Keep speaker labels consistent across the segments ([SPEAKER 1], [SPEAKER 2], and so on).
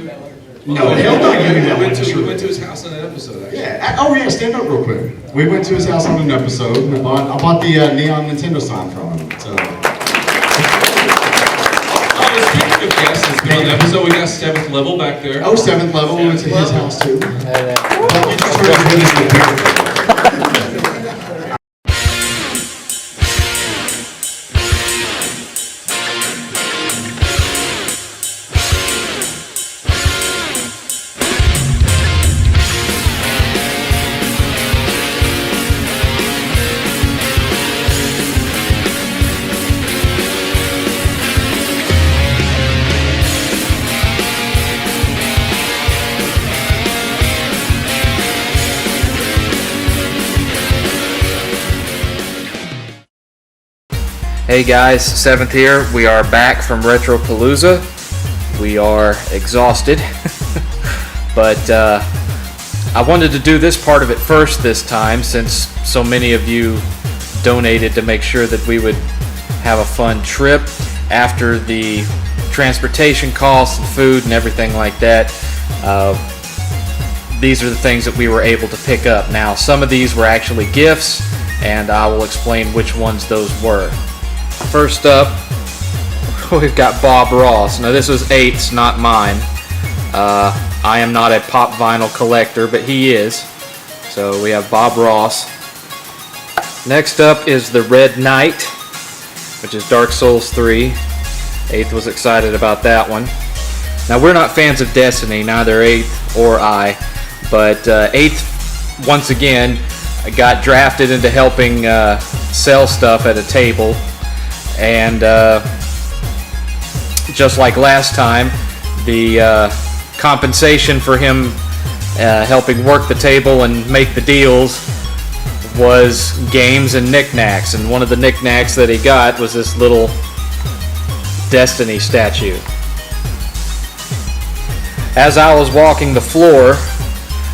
[SPEAKER 1] No, hell no, you didn't
[SPEAKER 2] We went to his house on an episode, actually.
[SPEAKER 1] Yeah. Oh yeah, stand up real quick. We went to his house on an episode. I bought the neon Nintendo sign from him. So.
[SPEAKER 2] Speaking of guests, it's been on the episode. We got 7th level back there.
[SPEAKER 1] Oh, 7th level. We went to his house too. Well, you just heard his beer.
[SPEAKER 3] Hey guys, 7th here. We are back from Retropalooza. We are exhausted, but I wanted to do this part of it first this time since so many of you donated to make sure that we would have a fun trip after the transportation costs and food and everything like that. These are the things that we were able to pick up. Now, some of these were actually gifts, and I will explain which ones those were. First up, we've got Bob Ross. Now this was 8's, not mine. I am not a pop vinyl collector, but he is. So we have Bob Ross. Next up is the Red Knight, which is Dark Souls 3. 8th was excited about that one. Now we're not fans of Destiny, neither 8th or I, but 8th, once again, got drafted into helping sell stuff at a table. And just like last time, the compensation for him helping work the table and make the deals was games and knickknacks. And one of the knickknacks that he got was this little Destiny statue. As I was walking the floor,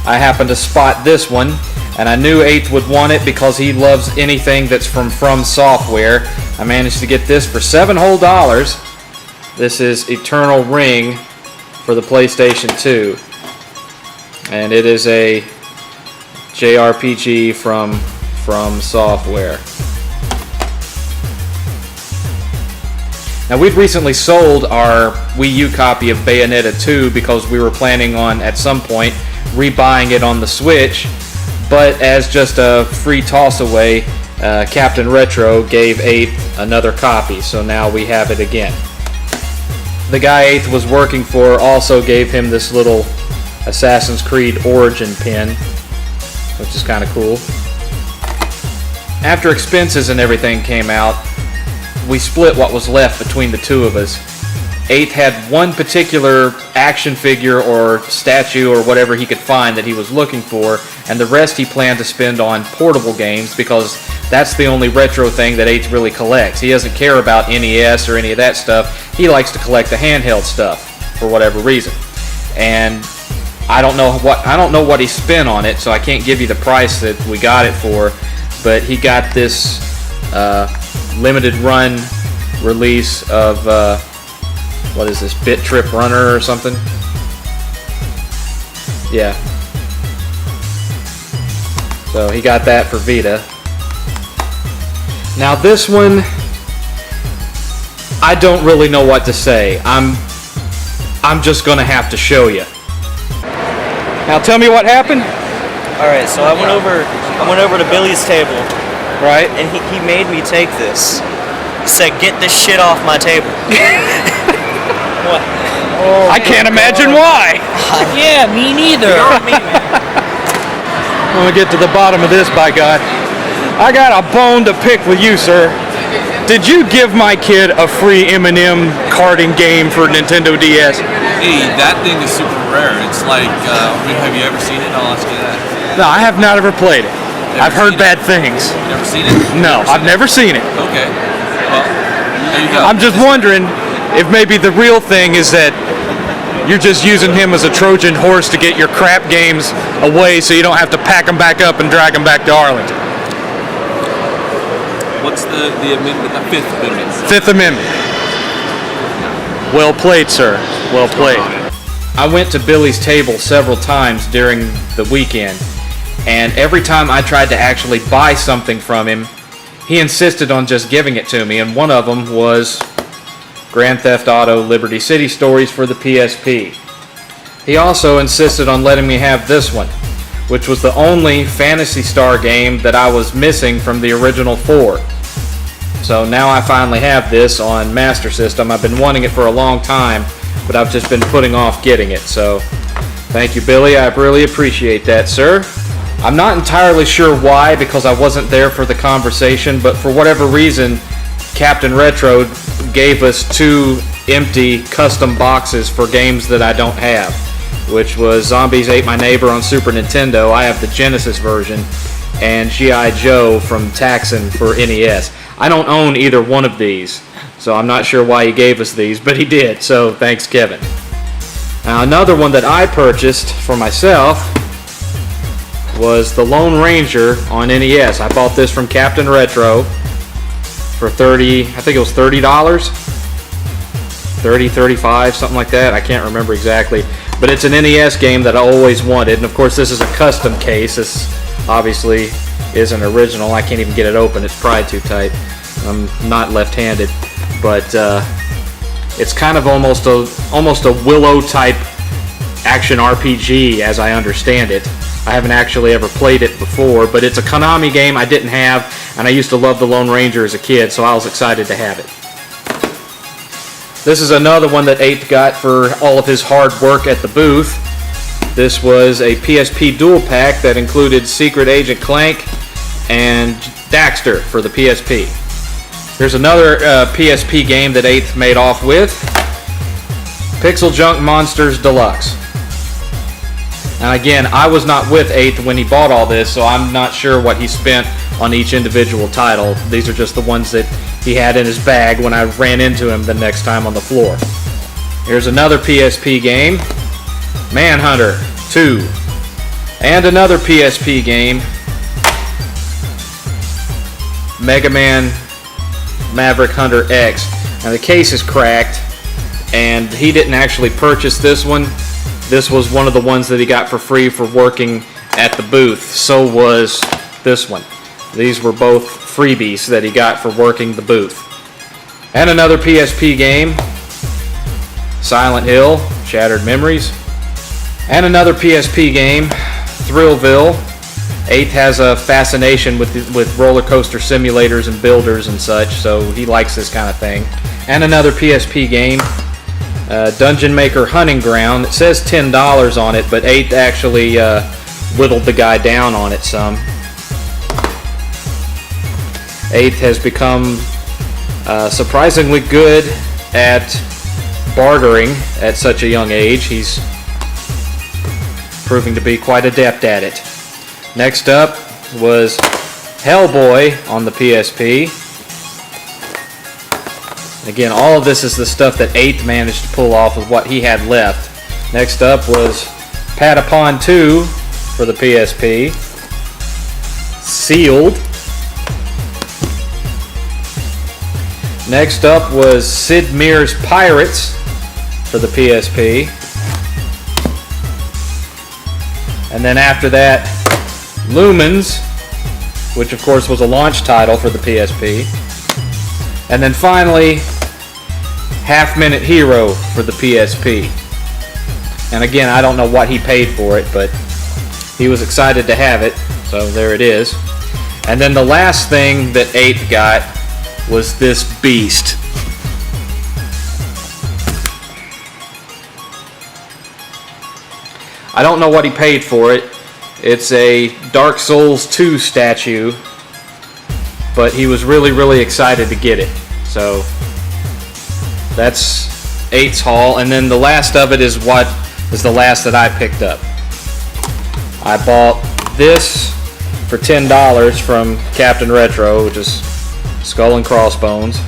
[SPEAKER 3] I happened to spot this one, and I knew 8th would want it because he loves anything that's from Software. I managed to get this for $7 whole. This is Eternal Ring for the PlayStation 2. And it is a JRPG from Software. Now we've recently sold our Wii U copy of Bayonetta 2 because we were planning on at some point rebuying it on the Switch. But as just a free toss away, Captain Retro gave 8th another copy, so now we have it again. The guy 8th was working for also gave him this little Assassin's Creed Origin pin, which is kind of cool. After expenses and everything came out, we split what was left between the two of us. 8th had one particular action figure or statue or whatever he could find that he was looking for, and the rest he planned to spend on portable games because that's the only retro thing that 8th really collects. He doesn't care about NES or any of that stuff. He likes to collect the handheld stuff for whatever reason. And I don't know what he spent on it, so I can't give you the price that we got it for, but he got this limited run release of what is this, Bit Trip Runner or something? Yeah. So he got that for Vita. Now this one, I don't really know what to say. I'm just gonna have to show you. Now tell me what happened.
[SPEAKER 4] All right, so I went over to Billy's table.
[SPEAKER 3] Right.
[SPEAKER 4] And he made me take this. He said, "Get this shit off my table." What?
[SPEAKER 3] Oh, I can't imagine why.
[SPEAKER 4] Yeah, me neither.
[SPEAKER 3] I'm gonna get to the bottom of this, by God. I got a bone to pick with you, sir. Did you give my kid a free M&M karting game for Nintendo DS?
[SPEAKER 5] Hey, that thing is super rare. It's like, have you ever seen it? I'll ask you that.
[SPEAKER 3] No, I have not ever played it. I've heard bad things.
[SPEAKER 5] You never seen it?
[SPEAKER 3] No, I've never seen it.
[SPEAKER 5] Okay. Well, there you go.
[SPEAKER 3] I'm just wondering if maybe the real thing is that you're just using him as a Trojan horse to get your crap games away so you don't have to pack them back up and drag them back to Arlington.
[SPEAKER 5] What's the amendment? The Fifth Amendment.
[SPEAKER 3] Fifth Amendment. Well played, sir. Well played. I went to Billy's table several times during the weekend, and every time I tried to actually buy something from him, he insisted on just giving it to me, and one of them was Grand Theft Auto Liberty City Stories for the PSP. He also insisted on letting me have this one, which was the only Phantasy Star game that I was missing from the original 4. So now I finally have this on Master System. I've been wanting it for a long time, but I've just been putting off getting it. So thank you, Billy. I really appreciate that, sir. I'm not entirely sure why, because I wasn't there for the conversation, but for whatever reason, Captain Retro gave us 2 empty custom boxes for games that I don't have, which was Zombies Ate My Neighbor on Super Nintendo. I have the Genesis version, and G.I. Joe from Taxon for NES. I don't own either one of these, so I'm not sure why he gave us these, but he did, so thanks, Kevin. Now, another one that I purchased for myself was the Lone Ranger on NES. I bought this from Captain Retro for I think it was $30? $30, $35, something like that. I can't remember exactly. But it's an NES game that I always wanted. And of course, this is a custom case. This obviously isn't original. I can't even get it open. It's probably too tight. I'm not left-handed. But it's kind of almost a Willow type action RPG as I understand it. I haven't actually ever played it before, but it's a Konami game I didn't have, and I used to love the Lone Ranger as a kid, so I was excited to have it. This is another one that 8th got for all of his hard work at the booth. This was a PSP dual pack that included Secret Agent Clank and Daxter for the PSP. Here's another PSP game that 8th made off with, Pixel Junk Monsters Deluxe. And again, I was not with 8th when he bought all this, so I'm not sure what he spent on each individual title. These are just the ones that he had in his bag when I ran into him the next time on the floor. Here's another PSP game, Manhunter 2. And another PSP game, Mega Man Maverick Hunter X. Now the case is cracked, and he didn't actually purchase this one. This was one of the ones that he got for free for working at the booth. So was this one. These were both freebies that he got for working the booth. And another PSP game, Silent Hill, Shattered Memories. And another PSP game, Thrillville. 8th has a fascination with roller coaster simulators and builders and such, so he likes this kind of thing. And another PSP game, Dungeon Maker Hunting Ground. It says $10 on it, but 8th actually whittled the guy down on it some. 8th has become surprisingly good at bartering at such a young age. He's proving to be quite adept at it. Next up was Hellboy on the PSP. Again, all of this is the stuff that 8th managed to pull off with what he had left. Next up was Patapon 2 for the PSP. Sealed. Next up was Sid Meier's Pirates for the PSP. And then after that, Lumens, which of course was a launch title for the PSP. And then finally, Half Minute Hero for the PSP. And again, I don't know what he paid for it, but he was excited to have it, so there it is. And then the last thing that 8th got was this beast. I don't know what he paid for it. It's a Dark Souls 2 statue, but he was really, really excited to get it. So that's 8's haul, and then the last of it is what is the last that I picked up. I bought this for $10 from Captain Retro, which is Skull and Crossbones,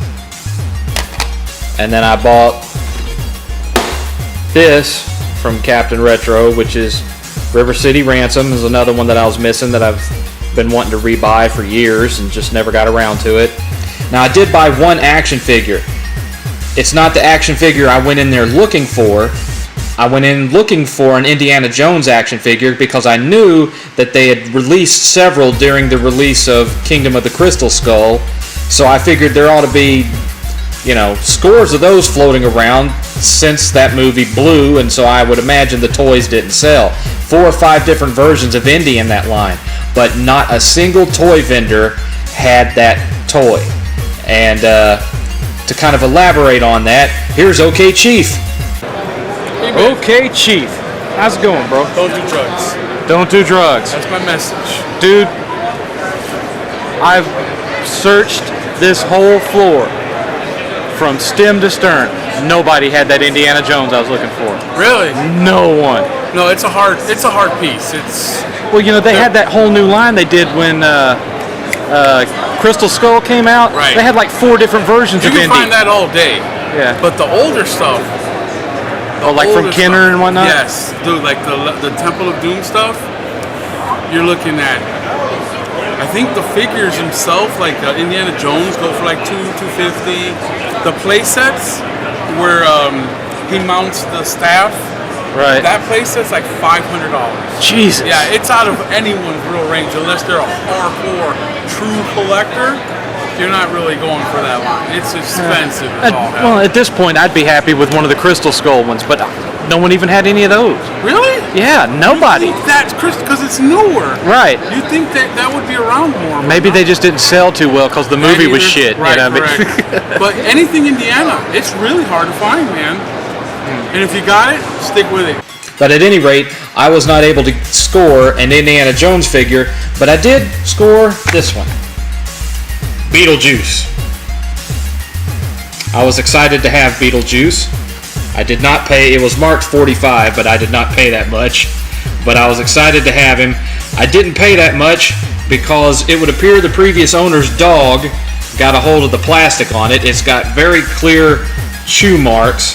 [SPEAKER 3] and then I bought this from Captain Retro, which is River City Ransom. Is another one that I was missing that I've been wanting to rebuy for years and just never got around to it. Now, I did buy one action figure. It's not the action figure I went in there looking for, I went in looking for an Indiana Jones action figure because I knew that they had released several during the release of Kingdom of the Crystal Skull. So I figured there ought to be, scores of those floating around since that movie blew, and so I would imagine the toys didn't sell. 4 or 5 different versions of Indy in that line, but not a single toy vendor had that toy. And to kind of elaborate on that, here's OK Chief.
[SPEAKER 6] Okay, Chief. How's it going, bro?
[SPEAKER 5] Don't do drugs.
[SPEAKER 6] Don't do drugs.
[SPEAKER 5] That's my message.
[SPEAKER 6] Dude, I've searched this whole floor from stem to stern. Nobody had that Indiana Jones I was looking for.
[SPEAKER 5] Really?
[SPEAKER 6] No one.
[SPEAKER 5] No, it's a hard piece.
[SPEAKER 6] Well, they had that whole new line they did when Crystal Skull came out.
[SPEAKER 5] Right.
[SPEAKER 6] They had like 4 different versions
[SPEAKER 5] You
[SPEAKER 6] of
[SPEAKER 5] can
[SPEAKER 6] Indy.
[SPEAKER 5] find that all day.
[SPEAKER 6] Yeah.
[SPEAKER 5] But the older stuff.
[SPEAKER 6] Like from Kenner and whatnot?
[SPEAKER 5] Yes, dude, like the Temple of Doom stuff. You're looking at. I think the figures themselves, like Indiana Jones, go for like $250. The play sets where he mounts the staff.
[SPEAKER 6] Right.
[SPEAKER 5] That play set's like $500.
[SPEAKER 6] Jesus.
[SPEAKER 5] Yeah, it's out of anyone's real range unless they're a hardcore true collector. You're not really going for that line. It's expensive as all hell.
[SPEAKER 6] Well, at this point, I'd be happy with one of the Crystal Skull ones, but no one even had any of those.
[SPEAKER 5] Really?
[SPEAKER 6] Yeah, nobody.
[SPEAKER 5] That's because it's newer.
[SPEAKER 6] Right.
[SPEAKER 5] You think that would be around more?
[SPEAKER 6] Maybe they just didn't sell too well because the movie was shit.
[SPEAKER 5] Right,
[SPEAKER 6] you know?
[SPEAKER 5] correct. But anything Indiana, it's really hard to find, man. And if you got it, stick with it.
[SPEAKER 3] But at any rate, I was not able to score an Indiana Jones figure, but I did score this one. Beetlejuice. I was excited to have Beetlejuice. I did not pay, it was marked $45, but I did not pay that much. But I was excited to have him. I didn't pay that much because it would appear the previous owner's dog got a hold of the plastic on it. It's got very clear chew marks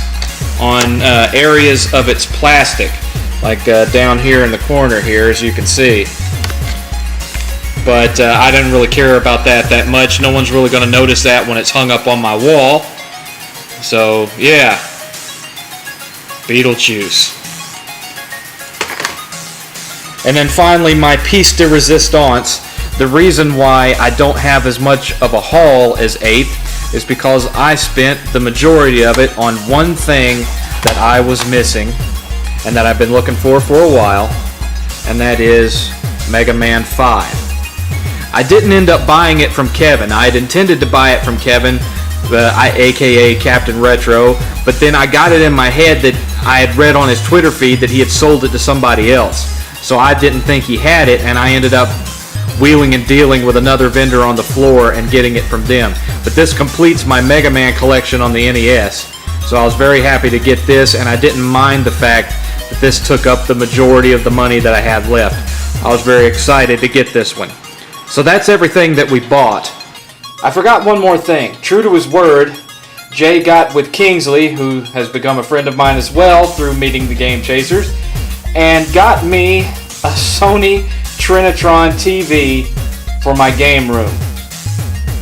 [SPEAKER 3] on areas of its plastic, like down here in the corner here, as you can see. But I didn't really care about that much. No one's really going to notice that when it's hung up on my wall. So, yeah. Beetlejuice. And then finally, my piece de resistance. The reason why I don't have as much of a haul as 8th is because I spent the majority of it on one thing that I was missing and that I've been looking for a while, and that is Mega Man 5. I didn't end up buying it from Kevin. I had intended to buy it from Kevin, aka Captain Retro, but then I got it in my head that I had read on his Twitter feed that he had sold it to somebody else. So I didn't think he had it, and I ended up wheeling and dealing with another vendor on the floor and getting it from them. But this completes my Mega Man collection on the NES. So I was very happy to get this, and I didn't mind the fact that this took up the majority of the money that I had left. I was very excited to get this one. So that's everything that we bought. I forgot one more thing. True to his word, Jay got with Kingsley, who has become a friend of mine as well through meeting the Game Chasers, and got me a Sony Trinitron TV for my game room.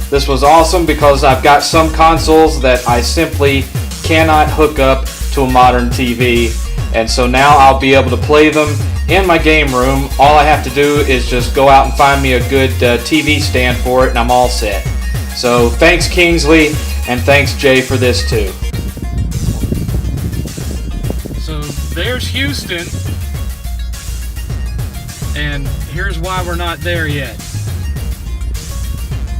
[SPEAKER 3] This was awesome because I've got some consoles that I simply cannot hook up to a modern TV, and so now I'll be able to play them in my game room. All I have to do is just go out and find me a good TV stand for it, and I'm all set. So thanks Kingsley, and thanks Jay for this too.
[SPEAKER 6] So there's Houston, and here's why we're not there yet.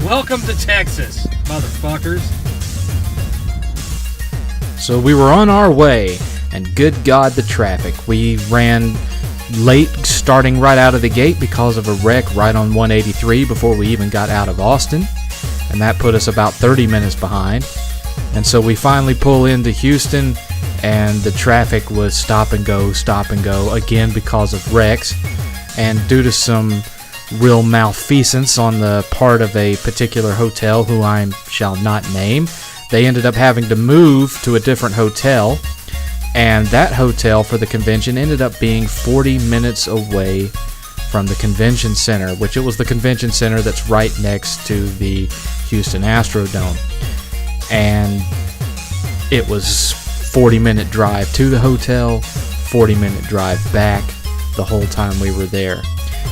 [SPEAKER 6] Welcome to Texas, motherfuckers. So we were on our way, and good God, the traffic. We ran late starting right out of the gate because of a wreck right on 183 before we even got out of Austin, and that put us about 30 minutes behind. And so we finally pull into Houston, and the traffic was stop and go again because of wrecks, and due to some real malfeasance on the part of a particular hotel who I shall not name, they ended up having to move to a different hotel, and that hotel for the convention ended up being 40 minutes away from the convention center, which it was the convention center that's right next to the Houston Astrodome. And it was 40-minute drive to the hotel, 40-minute drive back the whole time we were there.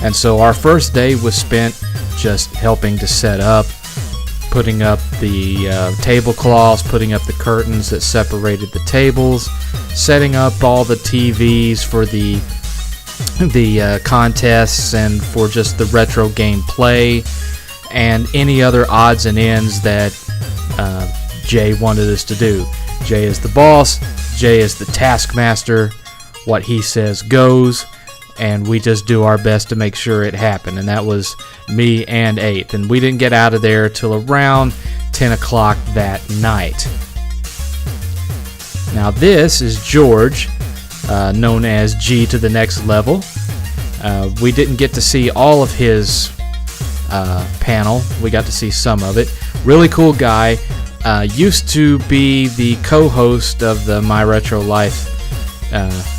[SPEAKER 6] And so our first day was spent just helping to set up, putting up the tablecloths, putting up the curtains that separated the tables, setting up all the TVs for the contests and for just the retro game play, and any other odds and ends that Jay wanted us to do. Jay is the boss, Jay is the taskmaster, what he says goes, and we just do our best to make sure it happened. And that was me and 8th, and we didn't get out of there till around 10 o'clock that night. Now this is George, known as G to the next level. We didn't get to see all of his panel. We got to see some of it. Really cool guy. Used to be the co-host of the My Retro Life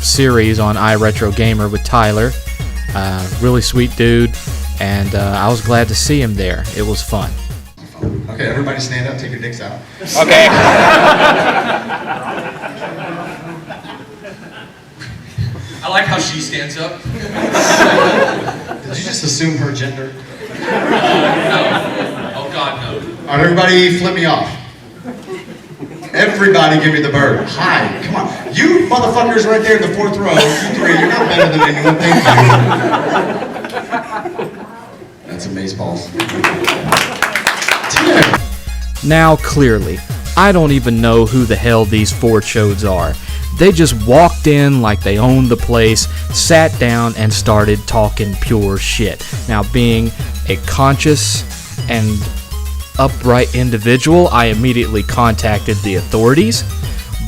[SPEAKER 6] series on iRetro Gamer with Tyler. Really sweet dude, and I was glad to see him there. It was fun.
[SPEAKER 1] Okay, everybody stand up, take your dicks out.
[SPEAKER 4] Okay.
[SPEAKER 2] I like how she stands up.
[SPEAKER 1] Did you just assume her gender?
[SPEAKER 2] No. Oh God, no.
[SPEAKER 1] All right, everybody flip me off. Everybody give me the bird. Hi, come on. You motherfuckers right there in the fourth row, you three, you're not better than anyone, thank you. That's amazeballs.
[SPEAKER 6] Now, clearly, I don't even know who the hell these 4 chodes are. They just walked in like they owned the place, sat down, and started talking pure shit. Now, being a conscious and upright individual, I immediately contacted the authorities,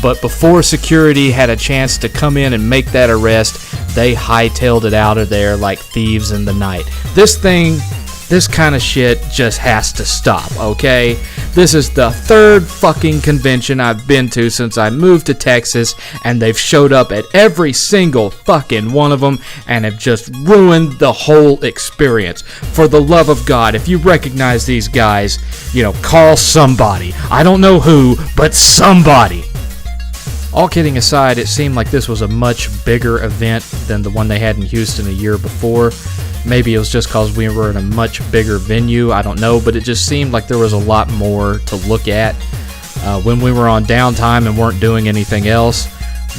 [SPEAKER 6] but before security had a chance to come in and make that arrest, they hightailed it out of there like thieves in the night. This kind of shit just has to stop, okay? This is the 3rd fucking convention I've been to since I moved to Texas, and they've showed up at every single fucking one of them and have just ruined the whole experience. For the love of God, if you recognize these guys, call somebody. I don't know who, but somebody. All kidding aside, it seemed like this was a much bigger event than the one they had in Houston a year before. Maybe it was just because we were in a much bigger venue, I don't know, but it just seemed like there was a lot more to look at. When we were on downtime and weren't doing anything else,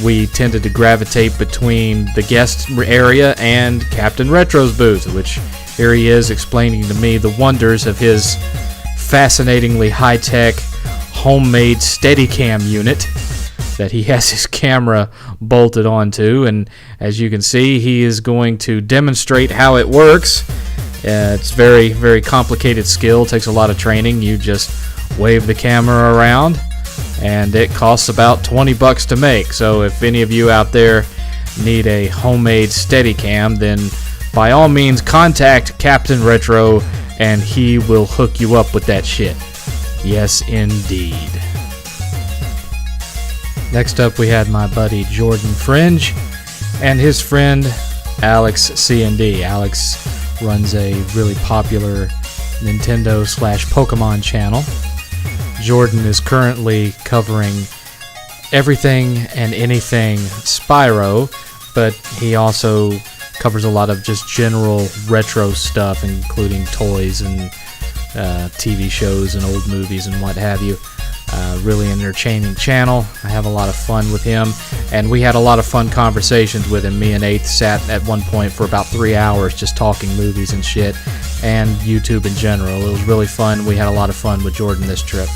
[SPEAKER 6] we tended to gravitate between the guest area and Captain Retro's booth, which here he is explaining to me the wonders of his fascinatingly high-tech homemade Steadicam unit that he has his camera bolted onto, and as you can see, he is going to demonstrate how it works. It's very, very complicated skill, takes a lot of training. You just wave the camera around, and it costs about $20 to make. So if any of you out there need a homemade Steadicam, then by all means contact Captain Retro, and he will hook you up with that shit. Yes, indeed. Next up, we had my buddy Jordan Fringe and his friend Alex C&D. Alex runs a really popular Nintendo/Pokemon channel. Jordan is currently covering everything and anything Spyro, but he also covers a lot of just general retro stuff, including toys and TV shows and old movies and what have you. Really entertaining channel. I have a lot of fun with him, and we had a lot of fun conversations with him. Me and 8th sat at one point for about 3 hours just talking movies and shit, and YouTube in general. It was really fun. We had a lot of fun with Jordan this trip.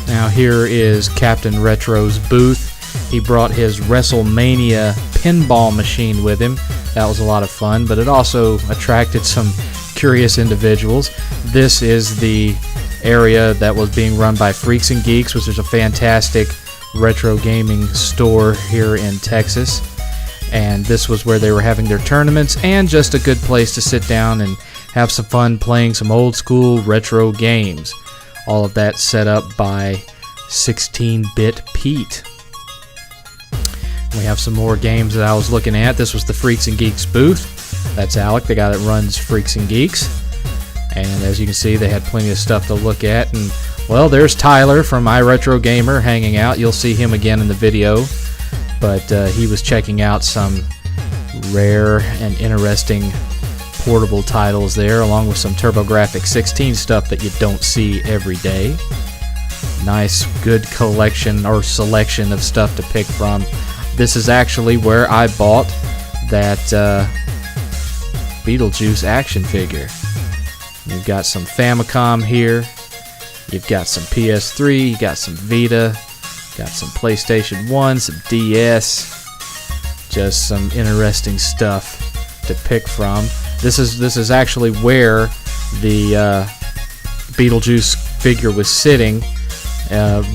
[SPEAKER 6] Now here is Captain Retro's booth. He brought his WrestleMania pinball machine with him. That was a lot of fun, but it also attracted some curious individuals. This is the area that was being run by Freaks and Geeks, which is a fantastic retro gaming store here in Texas. And this was where they were having their tournaments, and just a good place to sit down and have some fun playing some old school retro games. All of that set up by 16-Bit Pete. We have some more games that I was looking at. This was the Freaks and Geeks booth. That's Alec, the guy that runs Freaks and Geeks. And as you can see, they had plenty of stuff to look at, and Well, there's Tyler from iRetro Gamer hanging out. You'll see him again in the video, but he was checking out some rare and interesting portable titles there, along with some TurboGrafx-16 stuff that you don't see every day. Nice, good collection or selection of stuff to pick from. This is actually where I bought that Beetlejuice action figure. You've got some Famicom here. You've got some PS3. You got some Vita. Got some PlayStation 1, some DS. Just some interesting stuff to pick from. This is actually where the Beetlejuice figure was sitting,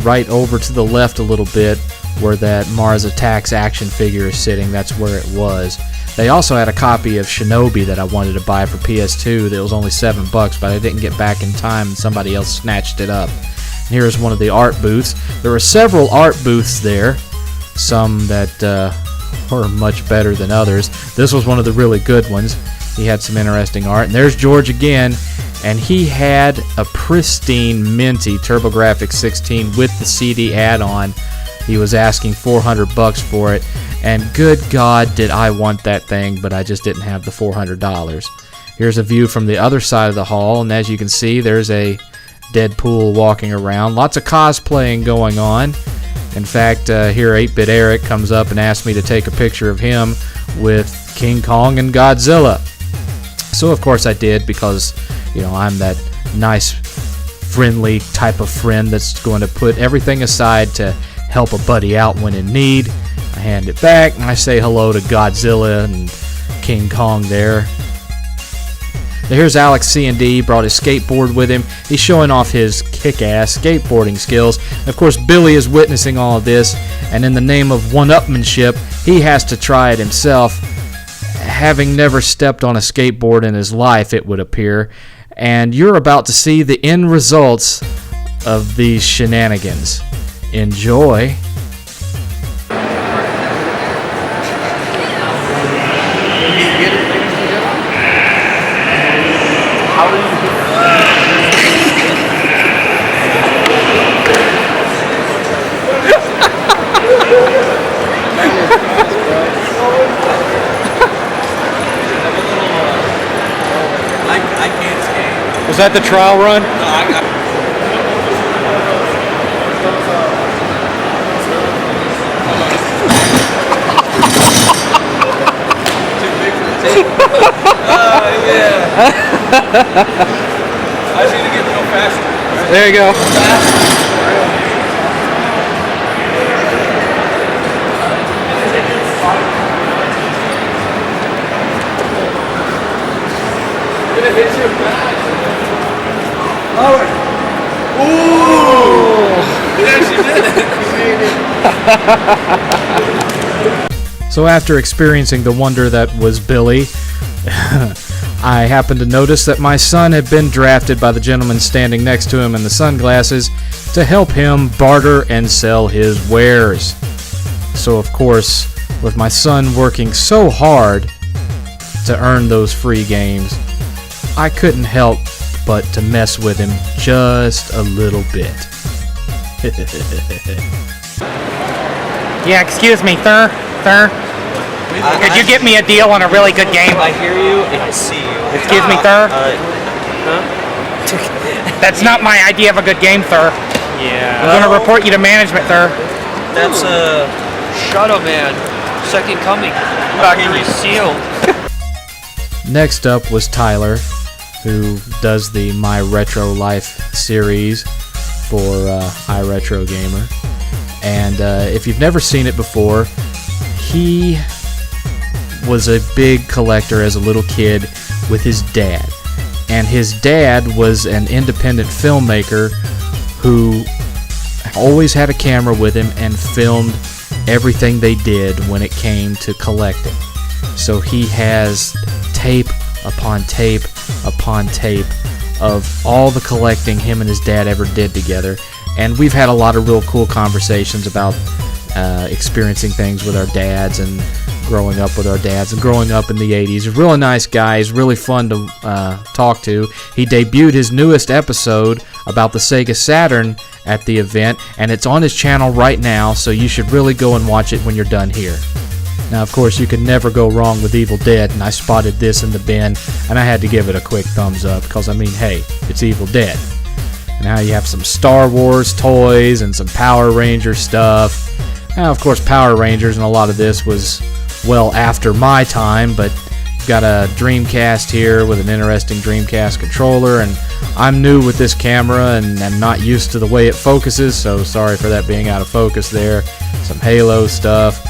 [SPEAKER 6] right over to the left a little bit, where that Mars Attacks action figure is sitting. That's where it was. They also had a copy of Shinobi that I wanted to buy for PS2 that was only $7, but I didn't get back in time and somebody else snatched it up. Here's one of the art booths. There were several art booths there, some that were much better than others. This was one of the really good ones. He had some interesting art. And there's George again, and he had a pristine, minty TurboGrafx-16 with the CD add-on. He was asking $400 for it, and good God, did I want that thing, but I just didn't have the $400. Here's a view from the other side of the hall, and as you can see, there's a Deadpool walking around. Lots of cosplaying going on. In fact, here 8-Bit Eric comes up and asks me to take a picture of him with King Kong and Godzilla. So of course I did, because I'm that nice, friendly type of friend that's going to put everything aside to help a buddy out when in need. I hand it back and I say hello to Godzilla and King Kong there. Here's Alex C&D, brought his skateboard with him. He's showing off his kick-ass skateboarding skills. Of course, Billy is witnessing all of this, and in the name of one-upmanship, he has to try it himself, having never stepped on a skateboard in his life, it would appear. And you're about to see the end results of these shenanigans. Enjoy.
[SPEAKER 3] Was that the trial run?
[SPEAKER 2] I just need to get to go faster.
[SPEAKER 3] There you go.
[SPEAKER 2] Gonna hit you back. Ooh! It actually did.
[SPEAKER 6] So after experiencing the wonder that was Billy, I happened to notice that my son had been drafted by the gentleman standing next to him in the sunglasses to help him barter and sell his wares. So of course, with my son working so hard to earn those free games, I couldn't help but to mess with him just a little bit.
[SPEAKER 7] Yeah, excuse me, sir. Could you get me a deal on a really good game?
[SPEAKER 4] I hear you and I see you.
[SPEAKER 7] Excuse me, sir.
[SPEAKER 4] Huh?
[SPEAKER 7] That's not my idea of a good game, sir.
[SPEAKER 4] Yeah.
[SPEAKER 7] I'm gonna report you to management, sir.
[SPEAKER 4] That's
[SPEAKER 8] Shadow Man, Second Coming, Factory Seal.
[SPEAKER 6] Next up was Tyler, who does the My Retro Life series for iRetro Gamer. And if you've never seen it before, he was a big collector as a little kid with his dad. And his dad was an independent filmmaker who always had a camera with him and filmed everything they did when it came to collecting. So he has tape upon tape upon tape of all the collecting him and his dad ever did together. And we've had a lot of real cool conversations about experiencing things with our dads and growing up with our dads and growing up in the 80s. He's a really nice guy. He's really fun to talk to. He debuted his newest episode about the Sega Saturn at the event, and it's on his channel right now, so you should really go and watch it when you're done here. Now, of course, you can never go wrong with Evil Dead, and I spotted this in the bin, and I had to give it a quick thumbs up, because, I mean, hey, it's Evil Dead. Now you have some Star Wars toys and some Power Ranger stuff. Now, of course, Power Rangers and a lot of this was well after my time, but you've got a Dreamcast here with an interesting Dreamcast controller, and I'm new with this camera and I'm not used to the way it focuses, so sorry for that being out of focus there. Some Halo stuff.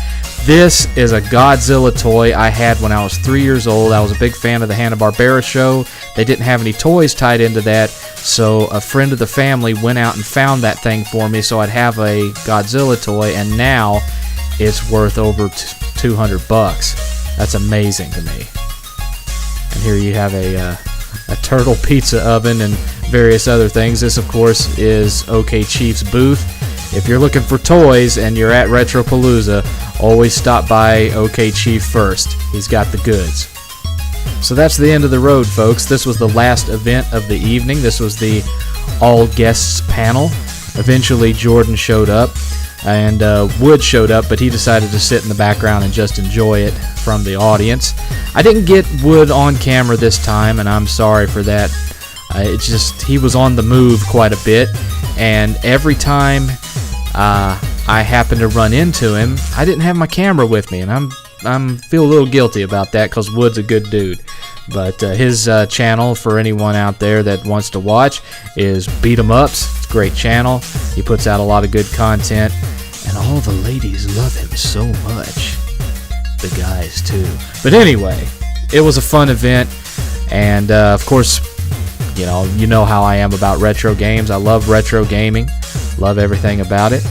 [SPEAKER 6] This is a Godzilla toy I had when I was 3 years old. I was a big fan of the Hanna-Barbera show. They didn't have any toys tied into that, so a friend of the family went out and found that thing for me so I'd have a Godzilla toy, and now it's worth over $200. That's amazing to me. And here you have a turtle pizza oven and various other things. This, of course, is OK Chief's booth. If you're looking for toys and you're at Retropalooza, always stop by OK Chief first. He's got the goods. So that's the end of the road, folks. This was the last event of the evening. This was the all guests panel. Eventually Jordan showed up and Wood showed up, but he decided to sit in the background and just enjoy it from the audience. I didn't get Wood on camera this time, and I'm sorry for that. It's just he was on the move quite a bit, and every time I happened to run into him, I didn't have my camera with me, and I'm feel a little guilty about that because Wood's a good dude. But his channel, for anyone out there that wants to watch, is Beat 'em Ups. It's a great channel. He puts out a lot of good content, and all the ladies love him so much. The guys too. But anyway, it was a fun event, and of course, you know how I am about retro games. I love retro gaming, love everything about it.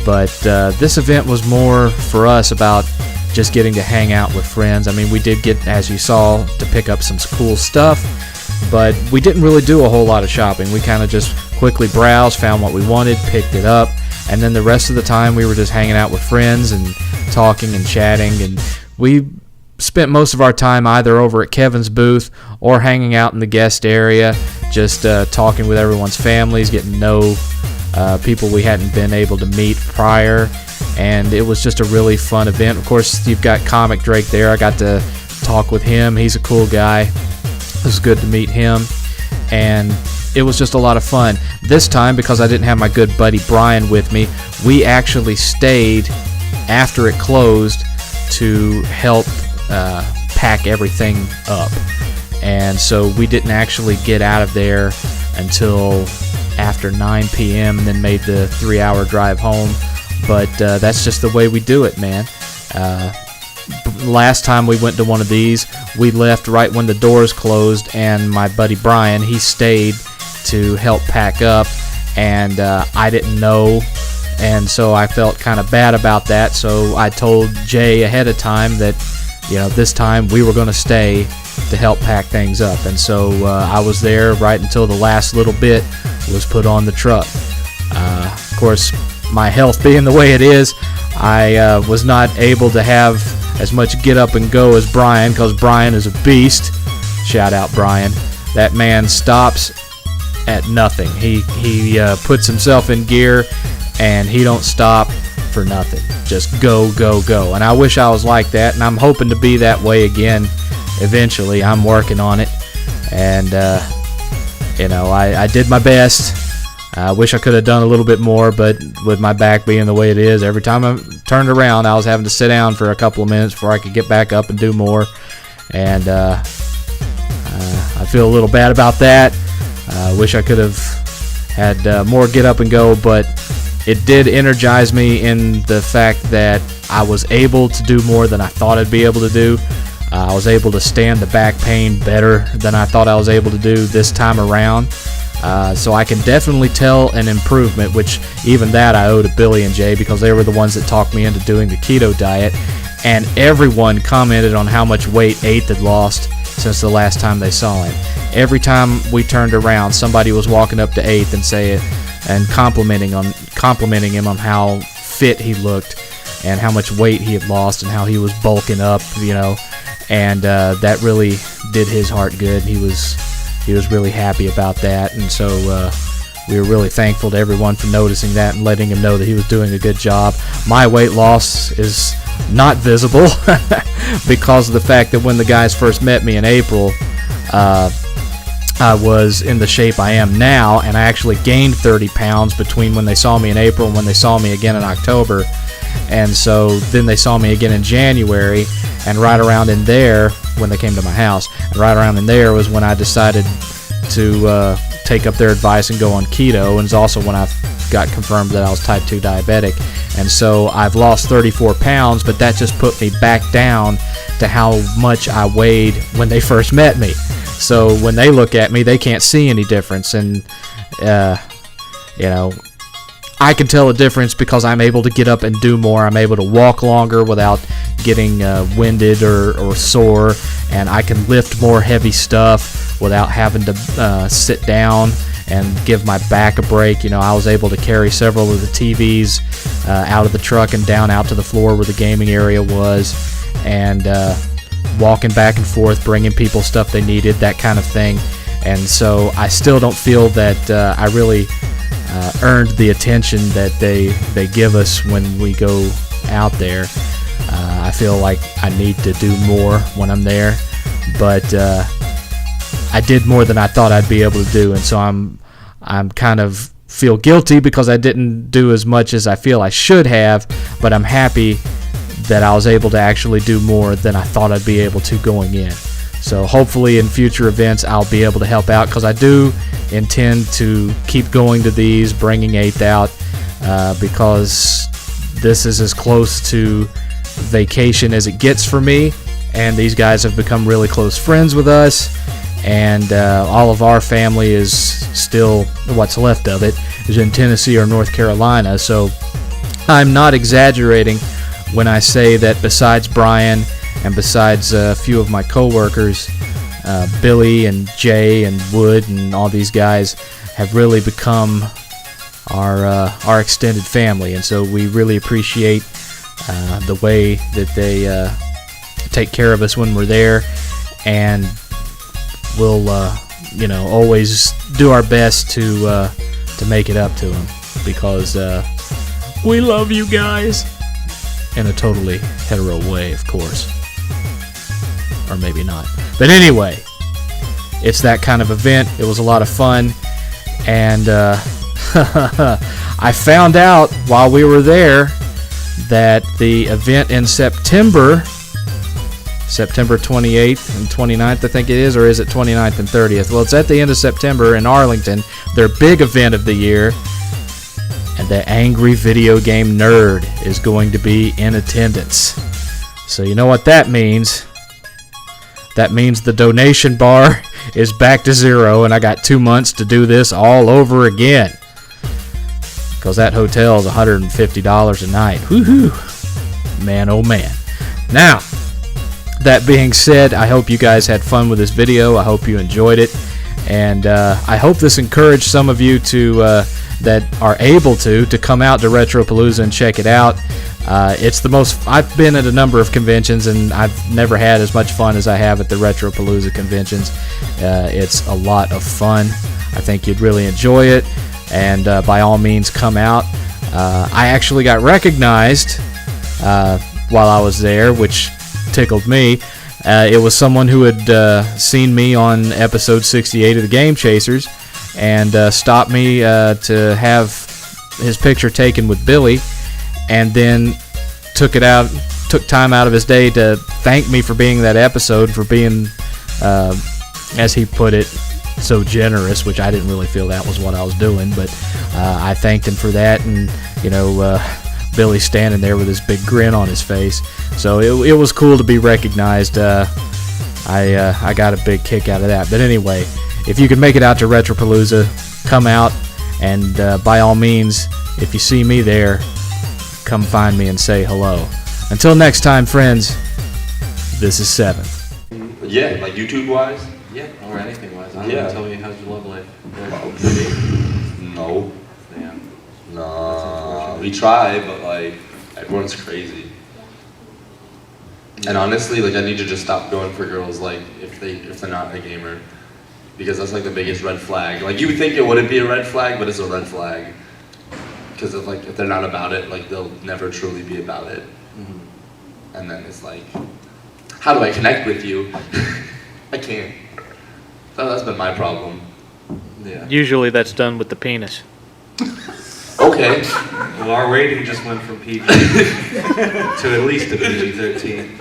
[SPEAKER 6] But this event was more for us about just getting to hang out with friends. I mean, we did get, as you saw, to pick up some cool stuff, but we didn't really do a whole lot of shopping. We kind of just quickly browsed, found what we wanted, picked it up, and then the rest of the time we were just hanging out with friends and talking and chatting, and we spent most of our time either over at Kevin's booth or hanging out in the guest area, just talking with everyone's families, getting to know people we hadn't been able to meet prior, and it was just a really fun event. Of course, you've got Comic Drake there. I got to talk with him. He's a cool guy. It was good to meet him, and it was just a lot of fun. This time, because I didn't have my good buddy Brian with me, we actually stayed after it closed to help pack everything up, and so we didn't actually get out of there until after 9 p.m. and then made the 3-hour drive home. But that's just the way we do it, man. Last time we went to one of these, we left right when the doors closed, and my buddy Brian, he stayed to help pack up, and I didn't know, and so I felt kind of bad about that. So I told Jay ahead of time that, this time we were going to stay to help pack things up, and so I was there right until the last little bit was put on the truck. Of course, my health being the way it is, I was not able to have as much get up and go as Brian, because Brian is a beast. Shout out Brian. That man stops at nothing. He puts himself in gear, and he don't stop for nothing. Just go, go, go. And I wish I was like that, and I'm hoping to be that way again eventually. I'm working on it, and I did my best. I wish I could have done a little bit more, but with my back being the way it is, every time I turned around, I was having to sit down for a couple of minutes before I could get back up and do more. And I feel a little bad about that. I wish I could have had more get up and go, but it did energize me in the fact that I was able to do more than I thought I'd be able to do. I was able to stand the back pain better than I thought I was able to do this time around. So I can definitely tell an improvement, which even that I owe to Billy and Jay, because they were the ones that talked me into doing the keto diet, and everyone commented on how much weight 8th had lost since the last time they saw him. Every time we turned around, somebody was walking up to 8th and complimenting him on how fit he looked. and how much weight he had lost and how he was bulking up, and that really did his heart good. He was really happy about that, and so we were really thankful to everyone for noticing that and letting him know that he was doing a good job. My weight loss is not visible because of the fact that when the guys first met me in April, I was in the shape I am now, and I actually gained 30 pounds between when they saw me in April and when they saw me again in October. And so then they saw me again in January, and right around in there, when they came to my house, and right around in there was when I decided to take up their advice and go on keto, and it's also when I got confirmed that I was type 2 diabetic. And so I've lost 34 pounds, but that just put me back down to how much I weighed when they first met me. So when they look at me, they can't see any difference, and I can tell a difference because I'm able to get up and do more. I'm able to walk longer without getting winded or sore, and I can lift more heavy stuff without having to sit down and give my back a break. I was able to carry several of the TVs out of the truck and down out to the floor where the gaming area was, and walking back and forth, bringing people stuff they needed, that kind of thing. And so I still don't feel that I really earned the attention that they give us when we go out there. I feel like I need to do more when I'm there, but I did more than I thought I'd be able to do, and so I'm kind of feel guilty because I didn't do as much as I feel I should have, but I'm happy that I was able to actually do more than I thought I'd be able to going in. So hopefully in future events I'll be able to help out, because I do intend to keep going to these, bringing 8th out, because this is as close to vacation as it gets for me, and these guys have become really close friends with us, and all of our family is still, what's left of it, is in Tennessee or North Carolina. So I'm not exaggerating when I say that besides Brian and besides a few of my coworkers, Billy and Jay and Wood and all these guys have really become our extended family, and so we really appreciate the way that they take care of us when we're there, and we'll always do our best to make it up to them, because we love you guys in a totally hetero way, of course. Or maybe not. But anyway, it's that kind of event. It was a lot of fun. And I found out while we were there that the event in September 28th and 29th, I think it is, or is it 29th and 30th? Well, it's at the end of September in Arlington, their big event of the year. And the Angry Video Game Nerd is going to be in attendance. So you know what that means. That means the donation bar is back to zero, and I got 2 months to do this all over again. Because that hotel is $150 a night. Woohoo! Man, oh man. Now, that being said, I hope you guys had fun with this video. I hope you enjoyed it. And I hope this encouraged some of you to that are able to come out to Retropalooza and check it out. It's the most, I've been at a number of conventions, and I've never had as much fun as I have at the Retropalooza conventions. It's a lot of fun. I think you'd really enjoy it, and by all means come out. I actually got recognized while I was there, which tickled me. It was someone who had seen me on episode 68 of the Game Chasers, and stopped me to have his picture taken with Billy, and then took time out of his day to thank me for being that episode, for being, as he put it, so generous, which I didn't really feel that was what I was doing, but I thanked him for that, and Billy standing there with his big grin on his face. So it was cool to be recognized. I got a big kick out of that. But anyway, if you can make it out to Retropalooza, come out, and by all means, if you see me there, come find me and say hello. Until next time, friends, this is 7th.
[SPEAKER 2] Yeah, like YouTube-wise?
[SPEAKER 3] Yeah, or anything-wise. I don't
[SPEAKER 2] Yeah.
[SPEAKER 3] know. Tell me, how's your love life?
[SPEAKER 2] No.
[SPEAKER 3] Damn.
[SPEAKER 2] Nah, we try, but like
[SPEAKER 9] everyone's crazy. And honestly, like, I need to just stop going for girls, like, if they're not a gamer. Because that's, like, the biggest red flag. Like, you would think it wouldn't be a red flag, but it's a red flag. Because if they're not about it, like, they'll never truly be about it. And then it's like, how do I connect with you? I can't. So that's been my problem.
[SPEAKER 10] Yeah.
[SPEAKER 3] Usually that's done with the penis.
[SPEAKER 9] Okay.
[SPEAKER 10] Well, our rating just went from PG to at least a PG-13.